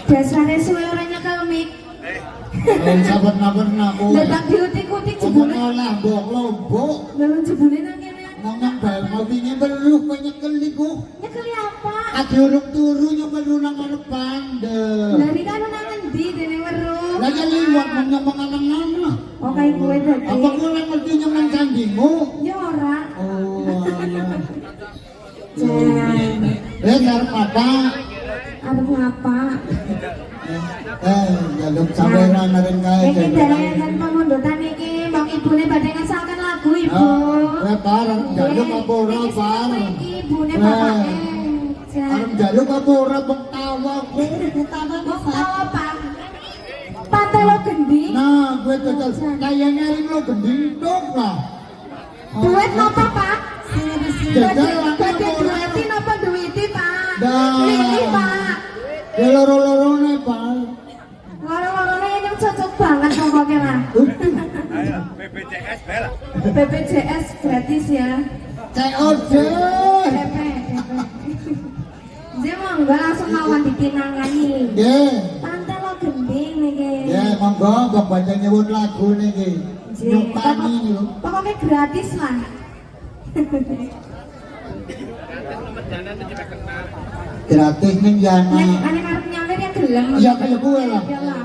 Dasarnya suwe ora nyekel mik. Saben-saben aku. Datang diutik-utik jebule. Ngolah mbok lombok. Lalu jebule nang kene. Ngomong bae mau wingi weruh kok nyekel iku. Nyekeli apa? Ade urung turu nyekel nang arep pandhe. Dari kan nang endi dene weruh? Lah ya liwat ngomong nang-nang. Oh kayak gue tadi. Apa kowe ngerti nyemeng candhimu? Ya ora. Oh, iya. Jan. Arep apa? Arep ngapa? Jaluk saweran naren kae. Iki dalan pamundutan iki mbok ibune badhe ngasalkan lagu ibu. Bareng jaluk apa ora bareng. Iki ibune bapake. Arep jaluk apa ora betawa kowe utawa Tawa Pak. Pantai lo gending. Nah, gue total kayak nyari lo gending dong lah. Duit napa Pak? Jajal Badhe duiti napa duiti Pak? Dah. Ini Pak. Ya loro-lorone, Pak. Loro-lorone ini cocok banget pokoknya lah. Ayo, BPJS bela. BPJS gratis ya. COD. DP. Dia monggo langsung lawan dipinangani. Nggih. Pantai lo gending niki. Ya, monggo kok baca nyebut lagu niki. Nyupani niku. Pokoknya gratis lah. Gratis ning yana. Ane karep nyalir yang gelem. Iya kaya gue lah. Iya lah.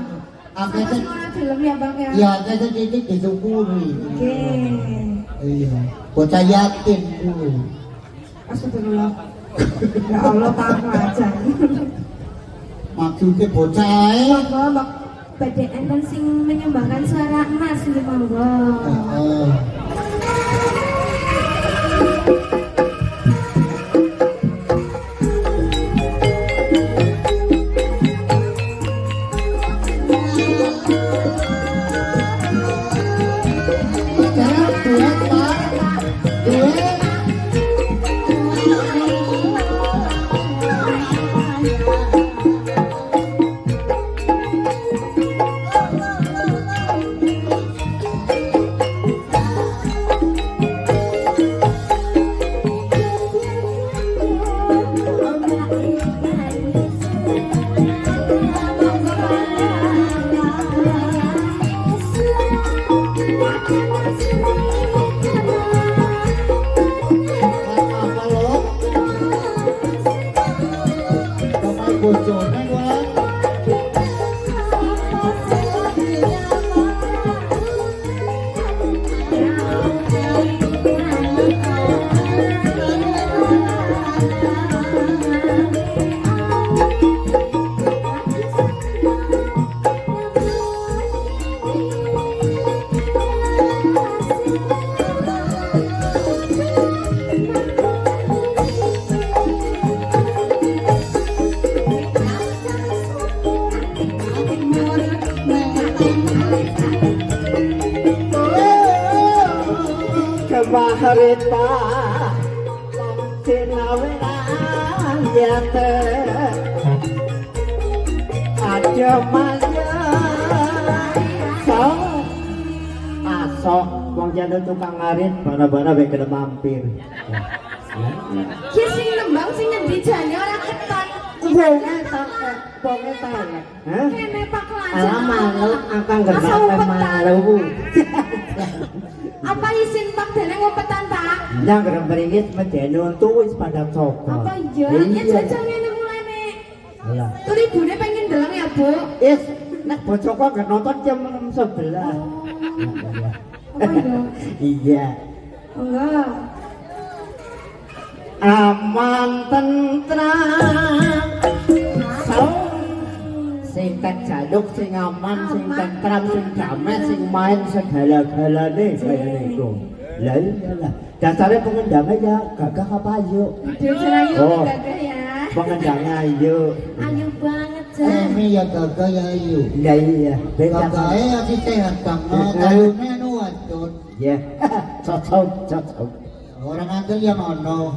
Apa Sama sih? semua gelem ya Bang ya. Ya, kaya titik disyukuri. Oke. Iya. Bocah yatim gue. Astagfirullah. Ya Allah tahu aja. Maksudnya bocah ae. Monggo mbak badhe enten sing menyumbangkan suara emas iki monggo. Heeh. Bojone wae. Kebaharita sinawilan yate aja maya asok wong jane tukang ngarit bara-bara wek kena mampir. Ki sing nembang sing ngendi jane ora keton. Bonge tak. Hah? Kene Pak Lanjut. Alamak, akan genap malu. Apa isin Pak dene ngumpetan Pak? Yang gerem beringis medeni untu wis pada soko. Apa iya? Ya jajal ngene mulane. Lah. Tur ibune pengen deleng ya, Bu. Is, nek bojoku gak nonton jam 11. Apa iya? Iya. Enggak. Aman tentram. Sing jaluk sing aman, sing tentram, sing damai, sing main segala-galane kaya niku. Lah iyalah. Dasare pengendang ya gagah apa ayo. Aduh, serayu Oh. gagah ya. Pengendang ayo. Ayu banget, Jan. Ini ya gagah ya ayu. Lah iya, beda Gagahnya ya si sehat banget. Kalungnya nu wadon. ya. Cocok. Orang angkel ya ono.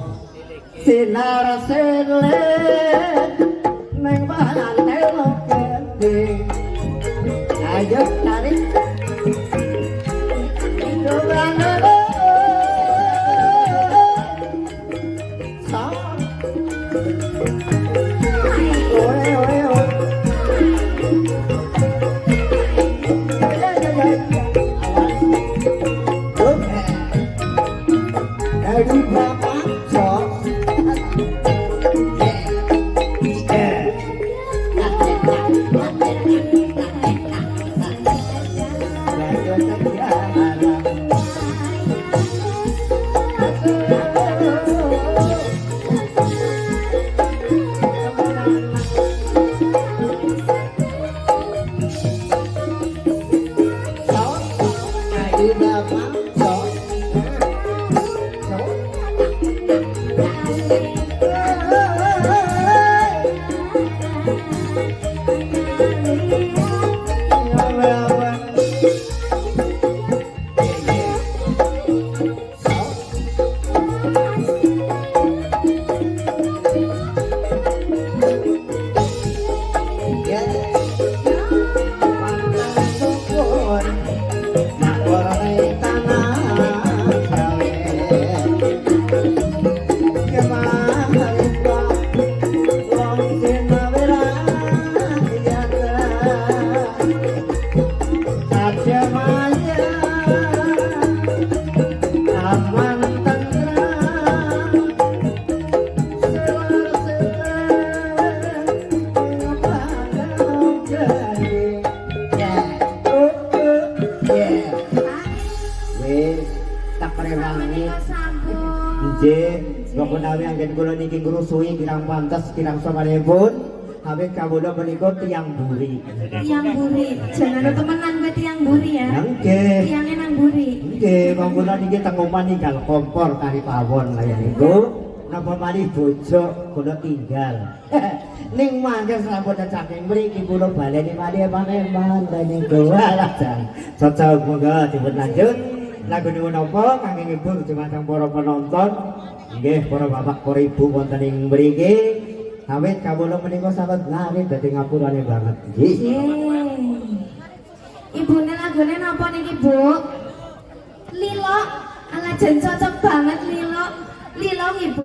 Sinar selet neng bahan telok gede. Ayo tarik. Niki ngrusuhi kirang pantes kirang samanipun awit kawula menika tiyang buri. Tiang buri. Jangan temenan ke tiang buri ya. Nggih. Tiangnya nang buri. Nggih, kawula niki teng omah ninggal kompor kari pawon kaya niku. Napa malih bojo kula tinggal. Ning mangke sampun saking mriki kula baleni malih panembahan niku. Alah jan. Cocok monggo dipun lanjut. Lagu niku napa kangge ngibur dumateng para penonton. Nggih, para bapak para ibu wonten ing mriki. Awit kawula menika saged lari dadi ngapurane banget. Nggih. Ibune lagune napa niki, Bu? Lilo. Ala jen cocok banget Lilo. Lilo Ibu.